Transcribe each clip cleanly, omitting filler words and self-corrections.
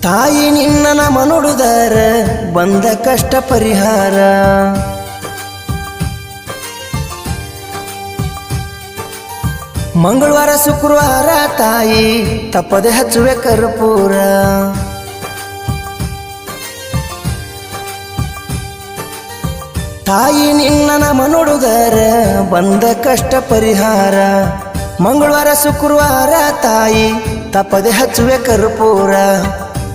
ತಾಯಿ ನಿನ್ನ ನಾಮ ನುಡಿದರ ಬಂದ ಕಷ್ಟ ಪರಿಹಾರ. ಮಂಗಳವಾರ ಶುಕ್ರವಾರ ತಾಯಿ ತಪ್ಪದೆ ಹಚ್ಚುವೆ ಕರ್ಪೂರ. ತಾಯಿ ನಿನ್ನ ನಾಮ ನುಡಿದರ ಬಂದ ಕಷ್ಟ ಪರಿಹಾರ. ಮಂಗಳವಾರ ಶುಕ್ರವಾರ ತಾಯಿ ತಪ್ಪದೆ ಹಚ್ಚುವೆ ಕರ್ಪೂರ.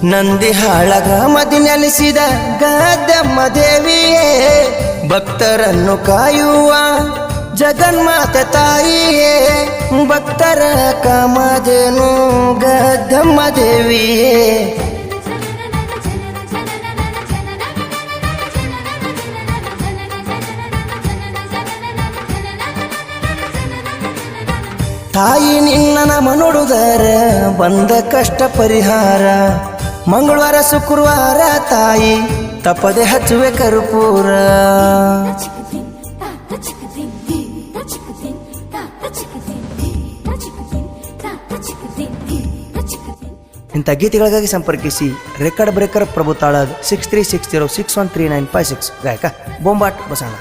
ನಂದಿಹಾಳ ಗ್ರಾಮದಿ ನೆಲೆಸಿದ ಗದ್ದಮ್ಮ ದೇವಿಯೇ ಭಕ್ತರನ್ನು ಕಾಯುವ ಜಗನ್ಮಾತೆ ತಾಯಿಯೇ. ಭಕ್ತರ ಕಾಮಧೇನು ಗದ್ದಮ್ಮ ದೇವಿಯೇ. ತಾಯಿ ನಿನ್ನ ನಾಮ ನುಡಿದರ ಬಂದ ಕಷ್ಟ ಪರಿಹಾರ. ಮಂಗಳವಾರ ಶುಕ್ರವಾರ ತಾಯಿ ತಪ್ಪದೆ ಹಚ್ಚುವೆ ಕರ್ಪೂರ. ಇಂಥ ಗೀತೆಗಳಿಗಾಗಿ ಸಂಪರ್ಕಿಸಿ ರೆಕಾರ್ಡ್ ಬ್ರೇಕರ್ ಪ್ರಭು ತಾಳದ್ 6360613956 ಗಾಯಕ ಬೊಂಬಾಟ್ ಬಸಣ್ಣ.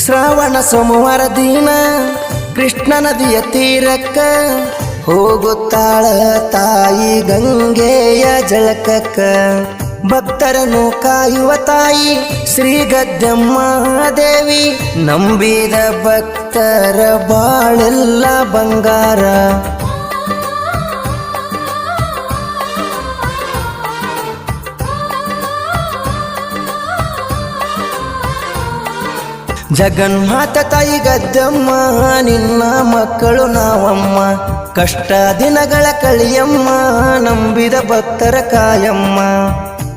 ಶ್ರಾವಣ ಸೋಮವಾರ ದಿನ ಕೃಷ್ಣ ನದಿಯ ತೀರಕ್ಕ ಹೋಗುತ್ತಾಳ ತಾಯಿ ಗಂಗೆಯ ಜಳಕಕ್ಕ. ಭಕ್ತರನ್ನು ಕಾಯುವ ತಾಯಿ ಶ್ರೀ ಗದ್ದಮ್ಮ ದೇವಿ. ನಂಬಿದ ಭಕ್ತರ ಬಾಳೆಲ್ಲ ಬಂಗಾರ. ಜಗನ್ಮಾತ ತಾಯಿ ಗದ್ದಮ್ಮ ನಿನ್ನ ಮಕ್ಕಳು ನಾವಮ್ಮ. ಕಷ್ಟ ದಿನಗಳ ಕಳಿಯಮ್ಮ ನಂಬಿದ ಭಕ್ತರ ಕಾಯಮ್ಮ.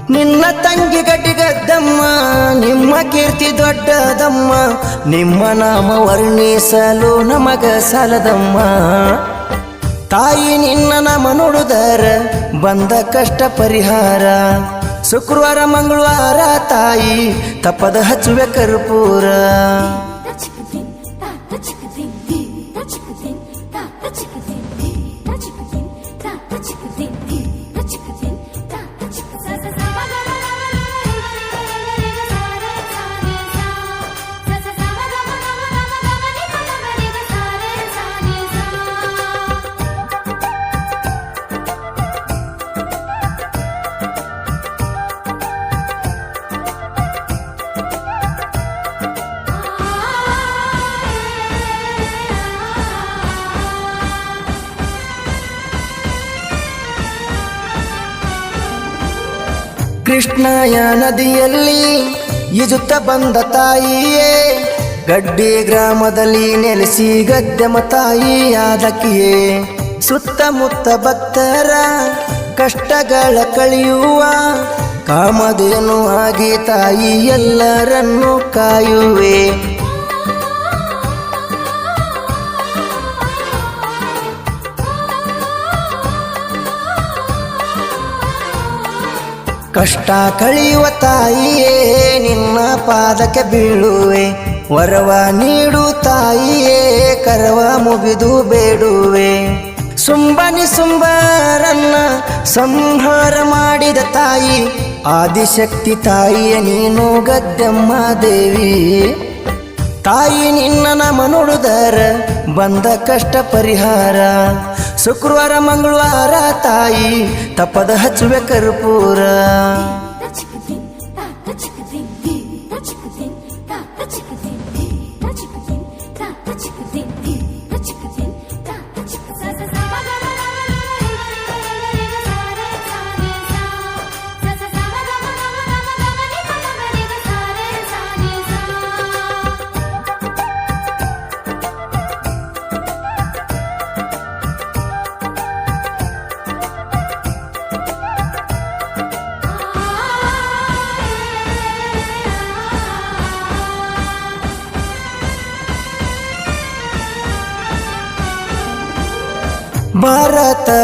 ನಿನ್ನ ತಂಗಿ ಗಡ್ಡಿ ಗದ್ದಮ್ಮ ನಿಮ್ಮ ಕೀರ್ತಿ ದೊಡ್ಡದಮ್ಮ. ನಿಮ್ಮ ನಾಮ ವರ್ಣಿಸಲು ನಮಗ ಸಾಲದಮ್ಮ. ತಾಯಿ ನಿನ್ನ ನಾಮ ನುಡಿದರ ಬಂದ ಕಷ್ಟ ಪರಿಹಾರ. ಶುಕ್ರವಾರ ಮಂಗಳವಾರ ತಾಯಿ ತಪ್ಪದ ಹಚ್ಚುವೆ ಕರ್ಪೂರ. ಕೃಷ್ಣಯ ನದಿಯಲ್ಲಿ ಈಜುತ್ತ ಬಂದ ತಾಯಿಯೇ. ಗಡ್ಡಿ ಗ್ರಾಮದಲ್ಲಿ ನೆಲೆಸಿ ಗದ್ದಮ್ಮ ತಾಯಿಯಾದಕಿಯೇ. ಸುತ್ತಮುತ್ತ ಭಕ್ತರ ಕಷ್ಟಗಳ ಕಳೆಯುವ ಕಾಮಧೇನು ಆಗಿ ತಾಯಿ ಎಲ್ಲರನ್ನು ಕಾಯುವೆ. ಕಷ್ಟ ಕಳೆಯುವ ತಾಯಿಯೇ ನಿನ್ನ ಪಾದಕ್ಕೆ ಬೀಳುವೆ. ವರವ ನೀಡು ತಾಯಿಯೇ ಕರವ ಮುಗಿದು ಬೇಡುವೆ. ಸುಂಬನಿ ಸುಂಬರನ್ನ ಸಂಹಾರ ಮಾಡಿದ ತಾಯಿ ಆದಿಶಕ್ತಿ ತಾಯಿಯ ನೀನು ಗದ್ದಮ್ಮ ದೇವಿ. ತಾಯಿ ನಿನ್ನ ನಾಮ ನುಡಿದರ ಬಂದ ಕಷ್ಟ ಪರಿಹಾರ. ಶುಕ್ರವಾರ ಮಂಗಳವಾರ ತಾಯಿ ತಪ್ಪದ ಹಚ್ಚುವೆ ಕರ್ಪೂರ.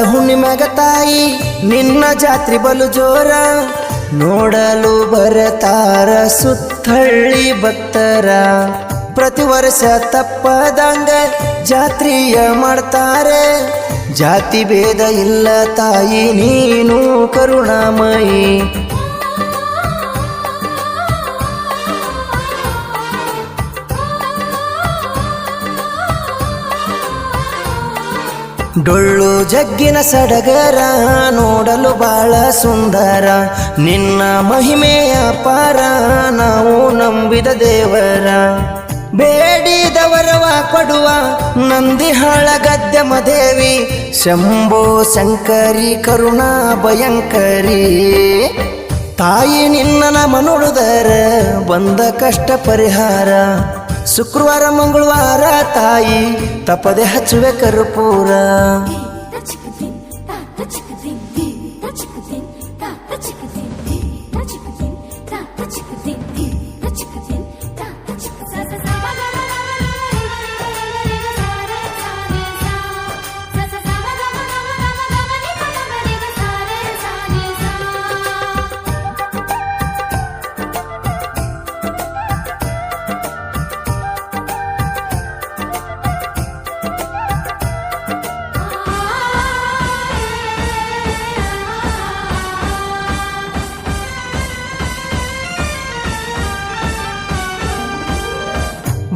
ಹುಣ್ಣಿಮೆಗ ತಾಯಿ ನಿನ್ನ ಜಾತ್ರೆ ಬಲು ಜೋರ, ನೋಡಲು ಬರತಾರ ಸುತ್ತಳ್ಳಿ ಭಕ್ತರ. ಪ್ರತಿ ವರ್ಷ ತಪ್ಪದಂಗ ಜಾತ್ರೆಯ ಮಾಡ್ತಾರೆ, ಜಾತಿ ಭೇದ ಇಲ್ಲ ತಾಯಿ ನೀನು ಕರುಣಾಮಯಿ. ಡೊಳ್ಳು ಜಗ್ಗಿನ ಸಡಗರ ನೋಡಲು ಬಾಳ ಸುಂದರ, ನಿನ್ನ ಮಹಿಮೆಯ ಪಾರ ನಾವು ನಂಬಿದ ದೇವರ. ಬೇಡಿದವರವ ಕೊಡುವ ನಂದಿಹಾಳ ಗದ್ಯಮ ದೇವಿ, ಶಂಭೋ ಶಂಕರಿ ಕರುಣಾ ಭಯಂಕರಿ. ತಾಯಿ ನಿನ್ನ ನಾಮ ನುಡಿದರ ಬಂದ ಕಷ್ಟ ಪರಿಹಾರ, ಶುಕ್ರವಾರ ಮಂಗಳವಾರ ತಾಯಿ ತಪ್ಪದೆ ಹಚ್ಚುವೆ ಕರ್ಪೂರ.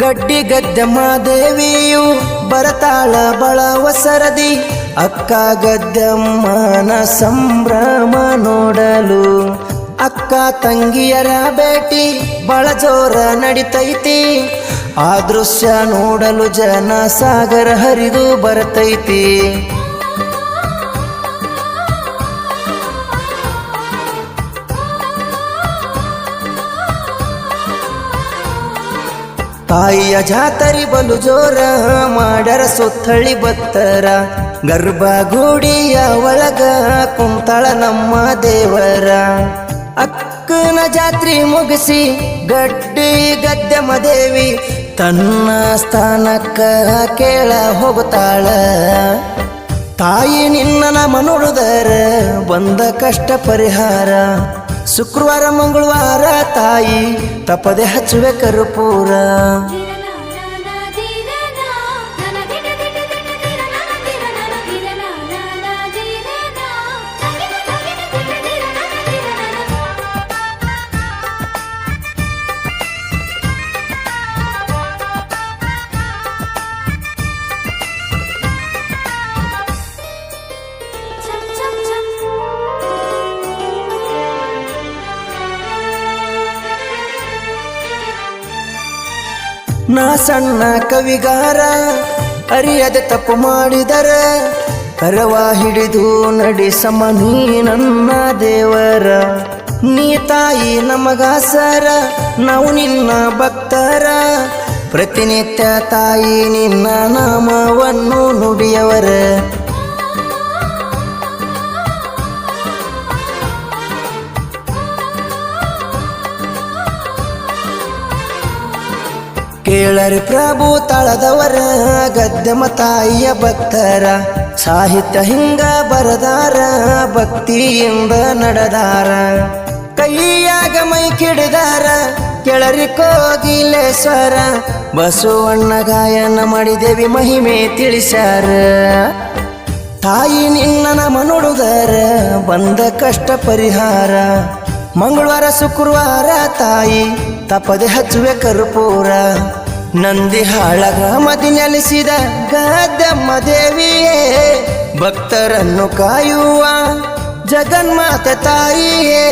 ಗಡ್ಡಿ ಗದ್ದೆಮ್ಮ ದೇವಿಯು ಬರತಾಳ ಬಳವ ಸರದಿ, ಅಕ್ಕ ಗದ್ದೆಮ್ಮನ ಸಂಭ್ರಮ ನೋಡಲು. ಅಕ್ಕ ತಂಗಿಯರ ಭೇಟಿ ಬಳ ಜೋರ ನಡಿತೈತಿ, ಆ ದೃಶ್ಯ ನೋಡಲು ಜನ ಸಾಗರ ಹರಿದು ಬರ್ತೈತಿ. ತಾಯಿಯ ಜಾತರಿ ಬಲು ಜೋರ ಮಾಡರ ಸುತ್ತಳ್ಳಿ ಭಕ್ತರ, ಗರ್ಭಗುಡಿಯ ಒಳಗ ಕುಂತಳ ನಮ್ಮ ದೇವರ. ಅಕ್ಕನ ಜಾತ್ರೆ ಮುಗಿಸಿ ಗಡ್ಡಿ ಗದ್ದೆಮ್ಮ ದೇವಿ ತನ್ನ ಸ್ಥಾನಕ್ಕ ಕೇಳ ಹೋಗುತ್ತಾಳ. ತಾಯಿ ನಿನ್ನ ನಾಮ ನುಡಿದರ ಬಂದ ಕಷ್ಟ ಪರಿಹಾರ, ಶುಕ್ರವಾರ ಮಂಗಳವಾರ ತಾಯಿ ತಪ್ಪದೆ ಹಚ್ಚುವೆ ಕರ್ಪೂರ. ನಾ ಸಣ್ಣ ಕವಿಗಾರ ಅರಿಯದೆ ತಪ್ಪು ಮಾಡಿದರ, ಕರವ ಹಿಡಿದು ನಡೆಸಮ ನೀ ನನ್ನ ದೇವರ. ನೀ ತಾಯಿ ನಮಗಾಸರ ನಾವು ನಿನ್ನ ಭಕ್ತರ, ಪ್ರತಿನಿತ್ಯ ತಾಯಿ ನಿನ್ನ ನಾಮವನ್ನು ನುಡಿಯವರ. ಕೇಳರಿ ಪ್ರಭು ತಾಳದವರ ಗದ್ದೆಮ್ಮ ತಾಯಿಯ ಭಕ್ತರ, ಸಾಹಿತ್ಯ ಹಿಂಗ ಬರದಾರ ಭಕ್ತಿಯಿಂದ ನಡೆದಾರ. ಕೈಯಾಗ ಮೈ ಕಿಡಿದಾರ ಕೆಳರಿ ಕೋಗಿಲೇಶ್ವರ, ಬಸವಣ್ಣ ಗಾಯನ ಮಾಡಿದೇವಿ ಮಹಿಮೆ ತಿಳಿಸ್ಯಾರ. ತಾಯಿ ನಿನ್ನ ನಾಮ ನುಡಿದರ ಬಂದ ಕಷ್ಟ ಪರಿಹಾರ, ಮಂಗಳವಾರ ಶುಕ್ರವಾರ ತಾಯಿ ತಪ್ಪದೆ ಹಚ್ಚುವೆ ಕರ್ಪೂರ. ನಂದಿಹಾಳ ಗ್ರಾಮದಿ ನೆಲೆಸಿದ ಗದ್ದೆಮ್ಮ ದೇವಿಯೇ, ಭಕ್ತರನ್ನು ಕಾಯುವ ಜಗನ್ಮಾತೆ ತಾಯಿಯೇ,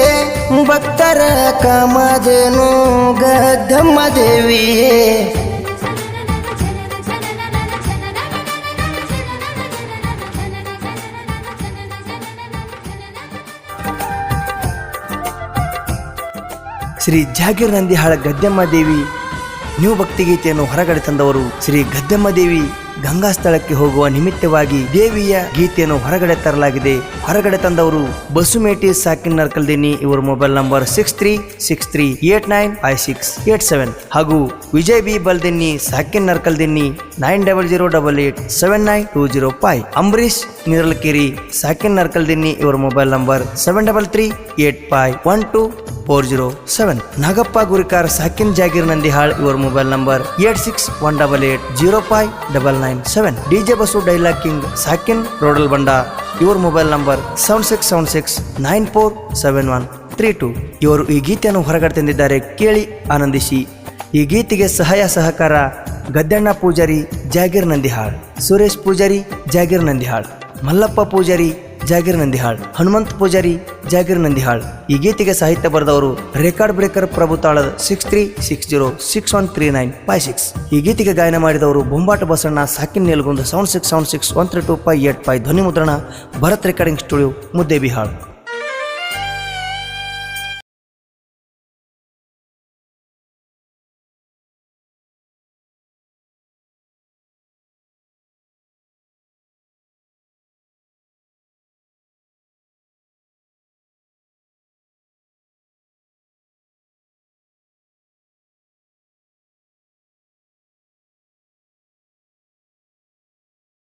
ಭಕ್ತರ ಕಾಮಧೇನು ಗದ್ದೆಮ್ಮ ದೇವಿಯೇ. ಶ್ರೀ ಜಾಗೀರ್ ನಂದಿಹಾಳ ಗದ್ದೆಮ್ಮ ದೇವಿ ನ್ಯೂ ಭಕ್ತಿಗೀತೆಯನ್ನು ಹೊರಗಡೆ ತಂದವರು ಶ್ರೀ ಗದ್ದೆಮ್ಮ ದೇವಿ ಗಂಗಾ ಸ್ಥಳಕ್ಕೆ ಹೋಗುವ ನಿಮಿತ್ತವಾಗಿ ದೇವಿಯ ಗೀತೆಯನ್ನು ಹೊರಗಡೆ ತರಲಾಗಿದೆ. ಹೊರಗಡೆ ತಂದವರು ಬಸುಮೇಟಿ ಸಾಕಿನ್ ನರ್ಕಲ್ದಿನ್ನಿ, ಇವರ ಮೊಬೈಲ್ ನಂಬರ್ 6363895687 ಹಾಗೂ ವಿಜಯ್ ಬಿ ಬಲ್ದಿನ್ನಿ ಸಾಕಿನ್ ನರ್ಕಲ್ದಿನ್ನಿ 9008879205. ಅಂಬರೀಶ್ ನಿರಲ್ಕೆರಿ ಸಾಕಿನ್ ನರ್ಕಲ್ದಿನ್ನಿ, ಇವರ ಮೊಬೈಲ್ ನಂಬರ್ 7338512407. ನಾಗಪ್ಪ ಗುರಿಕಾರ್ ಸಾಕಿನ್ ಜಾಗೀರ್ ನಂದಿಹಾಳ್, ಇವರ mobile number 8618805997. DJ Basu dialogue king ಸಾಕಿನ್ ರೋಡಲ್ ಬಂಡ, ಇವರ ಮೊಬೈಲ್ ನಂಬರ್ 7676947132. ಇವರು ಈ ಗೀತೆಯನ್ನು ಹೊರಗಡೆ ತಂದಿದ್ದಾರೆ, ಕೇಳಿ ಆನಂದಿಸಿ. ಈ ಗೀತೆಗೆ ಸಹಾಯ ಸಹಕಾರ ಗದ್ದಣ್ಣ ಪೂಜಾರಿ ಜಾಗೀರ್ ನಂದಿಹಾಳ್, ಸುರೇಶ್ ಪೂಜಾರಿ ಜಾಗೀರ್ ನಂದಿಹಾಳ್, ಮಲ್ಲಪ್ಪ ಪೂಜಾರಿ ಜಾಗೀರ್ ನಂದಿಹಾಳ್, ಹನುಮಂತ್ ಪೂಜಾರಿ ಜಾಗೀರ್ ನಂದಿಹಾಳ್. ಈ ಗೀತೆಗೆ ಸಾಹಿತ್ಯ ಬರೆದವರು ರೆಕಾರ್ಡ್ ಬ್ರೇಕರ್ ಪ್ರಭು ತಾಳದ 6360613956. ಈ ಗೀತೆಗೆ ಗಾಯನ ಮಾಡಿದವರು ಬೊಂಬಾಟ ಬಸಣ್ಣ ಸಾಕಿನ್ ನೇಲ್ಗುಂದ 7676132585. ಧ್ವನಿ ಮುದ್ರಣ ಭರತ್ ರೆಕಾರ್ಡಿಂಗ್ ಸ್ಟುಡಿಯೋ ಮುದ್ದೇಬಿಹಾಳ್.